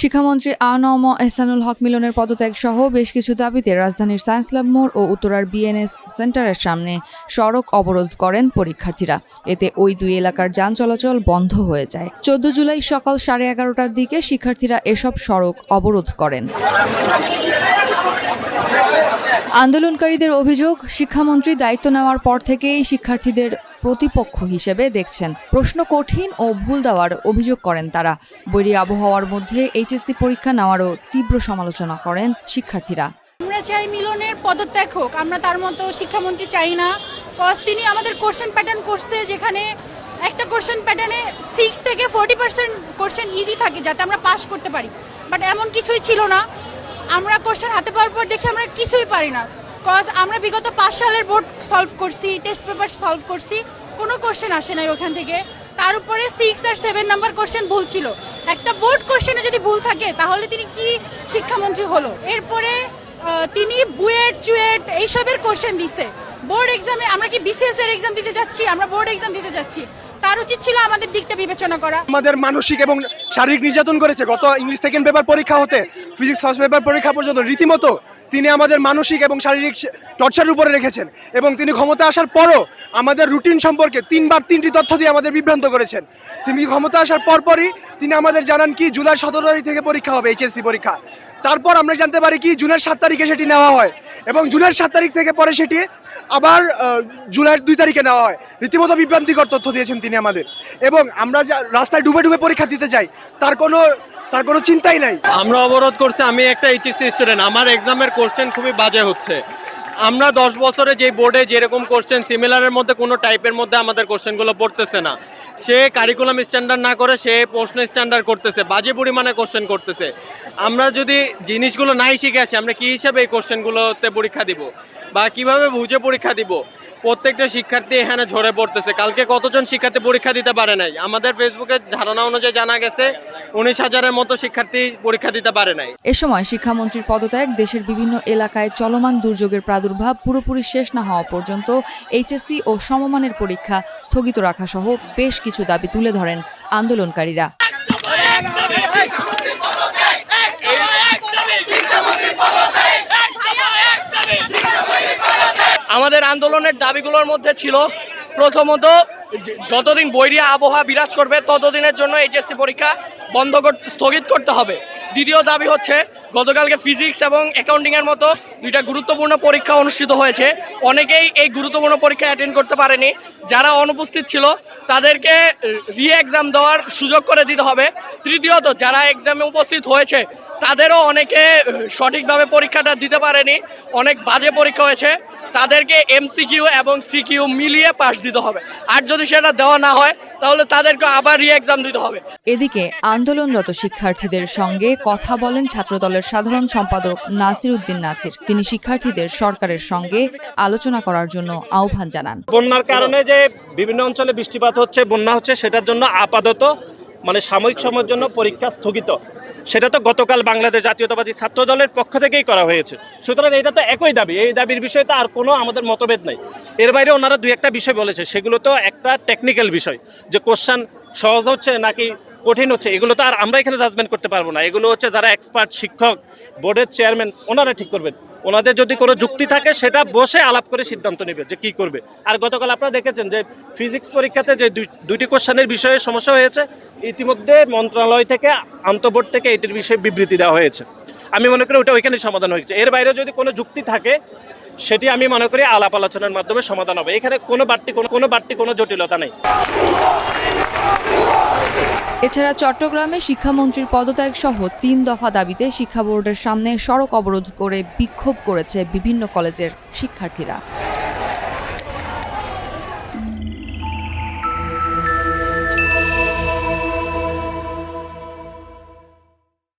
শিক্ষামন্ত্রী আ.ন.ম এহসানুল হক মিলনের পদত্যাগ সহ বেশ কিছু দাবিতে রাজধানীর সায়েন্স ল্যাব মোড় ও উত্তরার বিএনএস সেন্টারের সামনে সড়ক অবরোধ করেন পরীক্ষার্থীরা। এতে ওই দুই এলাকার যান চলাচল বন্ধ হয়ে যায়। 14 জুলাই সকাল 11:30টার দিকে শিক্ষার্থীরা এসব সড়ক অবরোধ করেন। আন্দোলনকারীদের অভিযোগ, শিক্ষামন্ত্রী দায়িত্ব নেওয়ার পর থেকেই শিক্ষার্থীদের প্রতিপক্ষ হিসেবে দেখছেন। প্রশ্ন কঠিন ও ভুল দেওয়ার অভিযোগ করেন তারা। বৈরী আবহাওয়ার মধ্যে এইচএসসি পরীক্ষা নেওয়ারও তীব্র সমালোচনা করেন শিক্ষার্থীরা। আমরা চাই মিলনের পদত্যাগ হোক, আমরা তার মতো শিক্ষামন্ত্রী চাই না। কজ তিনি আমাদের কোশ্চেন প্যাটার্ন করছে, যেখানে একটা কোশ্চেন প্যাটার্নে 6 থেকে 40% কোশ্চেন ইজি থাকে যাতে আমরা পাস করতে পারি, বাট এমন কিছুই ছিল না। আমরা কোশ্চেন হাতে পাওয়ার পর দেখি আমরা কিছুই পারি না। কজ আমরা বিগত 5 সালের বোর্ড সলভ করছি, টেস্ট পেপার সলভ করছি, কোনো কোশ্চেন আসে নাই ওখান থেকে। তার উপরে 6 আর 7 নাম্বার কোশ্চেন ভুল ছিল। একটা বোর্ড কোশ্চেনে যদি ভুল থাকে তাহলে তিনি কি শিক্ষামন্ত্রী হলো? এরপরে তিনি বুয়েট চুয়েট এইসবের কোশ্চেন দিছে। বোর্ড এক্সামে আমরা কি বিসিএস এর এক্সাম দিতে যাচ্ছি? আমরা বোর্ড এক্সাম দিতে যাচ্ছি। তার উচিত ছিল আমাদের দিকটা বিবেচনা করা। আমাদের মানসিক এবং শারীরিক নির্যাতন করেছে। গত ইংলিশ সেকেন্ড পেপার পরীক্ষা হতে ফিজিক্স ফার্স্ট পেপার পরীক্ষা পর্যন্ত রীতিমতো তিনি আমাদের মানসিক এবং শারীরিক টর্চারের উপরে রেখেছেন। এবং তিনি ক্ষমতা আসার পরও আমাদের রুটিন সম্পর্কে 3বার 3টি তথ্য দিয়ে আমাদের বিভ্রান্ত করেছেন। তিনি ক্ষমতা আসার পরপরই তিনি আমাদের জানান কি জুলাই 17 তারিখ থেকে পরীক্ষা হবে এইচএসসি পরীক্ষা। তারপর আমরা জানতে পারি কি জুনের 7 তারিখে সেটি নেওয়া হয় এবং জুনের 7 তারিখ থেকে পরে সেটি আবার জুলাইয়ের 2 তারিখে নেওয়া হয়। রীতিমতো বিভ্রান্তিকর তথ্য দিয়েছেন তিনি আমাদের। এবং আমরা রাস্তায় ডুবে ডুবে পরীক্ষা দিতে যাই, তার কোনো চিন্তাই নাই। আমরা অবরোধ করছি। আমি একটা এইচএসসি স্টুডেন্ট, আমার এক্সামের কোশ্চেন খুবই বাজে হচ্ছে। আমরা 10 বছরে যে বোর্ডে যেরকম কোশ্চেন সিমিলারের মধ্যে কোনো টাইপের মধ্যে আমাদের কোশ্চেনগুলো পড়তেছে না। সে কারিকুলাম স্ট্যান্ডার্ড না করে সে প্রশ্ন স্ট্যান্ডার্ড করতেছে, বাজে পরিমাণে কোশ্চেন করতেছে। আমরা যদি জিনিসগুলো নাই শিখে আসি, আমরা কী হিসাবে এই কোশ্চেনগুলোতে পরীক্ষা দিব বা কিভাবে বুঝে পরীক্ষা দিব? প্রত্যেকটা শিক্ষার্থী এখানে ঝরে পড়তেছে। কালকে কতজন শিক্ষার্থী পরীক্ষা দিতে পারে নাই? আমাদের ফেসবুকের ধারণা অনুযায়ী জানা গেছে 19,000-এর মতো শিক্ষার্থী পরীক্ষা দিতে পারে নাই। এ সময় শিক্ষামন্ত্রীর পদত্যাগ, দেশের বিভিন্ন এলাকায় চলমান দুর্যোগের প্রাদুর্ভাব পুরোপুরি শেষ না হওয়া পর্যন্ত এইচএসসি ও সমমানের পরীক্ষা স্থগিত রাখা সহ বেশ কিছু দাবি তুলে ধরেন আন্দোলনকারীরা। আমাদের আন্দোলনের দাবিগুলোর মধ্যে ছিল প্রথমত, যতদিন বৈরী আবহাওয়া বিরাজ করবে ততদিনের জন্য এইচএসসি পরীক্ষা স্থগিত করতে হবে। দ্বিতীয় দাবি হচ্ছে, গতকালকে ফিজিক্স এবং অ্যাকাউন্টিংয়ের মতো 2টা গুরুত্বপূর্ণ পরীক্ষা অনুষ্ঠিত হয়েছে। অনেকেই এই গুরুত্বপূর্ণ পরীক্ষা অ্যাটেন্ড করতে পারেনি। যারা অনুপস্থিত ছিল তাদেরকে এক্সাম দেওয়ার সুযোগ করে দিতে হবে। তৃতীয়ত, যারা এক্সামে উপস্থিত হয়েছে তাদেরও অনেকে সঠিকভাবে পরীক্ষাটা দিতে পারেনি, অনেক বাজে পরীক্ষা হয়েছে, তাদেরকে এমসিকিউ এবং সিকিউ মিলিয়ে পাস দিতে হবে। আর যদি সেটা দেওয়া না হয় তাহলে তাদেরকে আবার এক্সাম দিতে হবে। এদিকে আন্দোলনরত শিক্ষার্থীদের সঙ্গে কথা বলেন ছাত্রদলের সাধারণ সম্পাদক নাসির উদ্দিন নাসির। তিনি শিক্ষার্থীদের সরকারের সঙ্গে আলোচনা করার জন্য আহ্বান জানান। বন্যার কারণে যে বিভিন্ন অঞ্চলে বৃষ্টিপাত হচ্ছে, বন্যা হচ্ছে, সেটার জন্য আপাতত সাময়িক সময়ের জন্য পরীক্ষা স্থগিত। সেটা তো গতকাল বাংলাদেশ জাতীয়তাবাদী ছাত্র দলের পক্ষ থেকেই করা হয়েছে। সুতরাং এটা তো একই দাবি, এই দাবির বিষয়ে তো আর কোনো আমাদের মতভেদ নাই। এর বাইরে ওনারা 2-একটা বিষয় বলেছে, সেগুলো তো একটা টেকনিক্যাল বিষয়, যে কোশ্চেন সহজ হচ্ছে নাকি কঠিন হচ্ছে, এগুলো তো আর আমরা এখানে জাজমেন্ট করতে পারবো না। এগুলো হচ্ছে যারা এক্সপার্ট, শিক্ষক, বোর্ডের চেয়ারম্যান, ওনারা ঠিক করবেন। ওনাদের যদি কোনো যুক্তি থাকে সেটা বসে আলাপ করে সিদ্ধান্ত নেবে যে কী করবে। আর গতকাল আপনারা দেখেছেন যে ফিজিক্স পরীক্ষাতে যে 2টি কোশ্চেনের বিষয়ে সমস্যা হয়েছে, ইতিমধ্যে মন্ত্রণালয় থেকে আন্তঃবোর্ড থেকে এটির বিষয়ে বিবৃতি দেওয়া হয়েছে। আমি মনে করি ওটা ওইখানে সমাধান হয়েছে। এর বাইরে যদি কোনো যুক্তি থাকে সেটি আমি মনে করি আলাপ আলোচনার মাধ্যমে সমাধান হবে। এখানে কোনো বাড়তি কোনো জটিলতা নেই। এছাড়া চট্টগ্রামে শিক্ষামন্ত্রীর পদত্যাগ সহ 3 দফা দাবিতে শিক্ষা বোর্ডের সামনে সড়ক অবরোধ করে বিক্ষোভ করেছে বিভিন্ন কলেজের শিক্ষার্থীরা।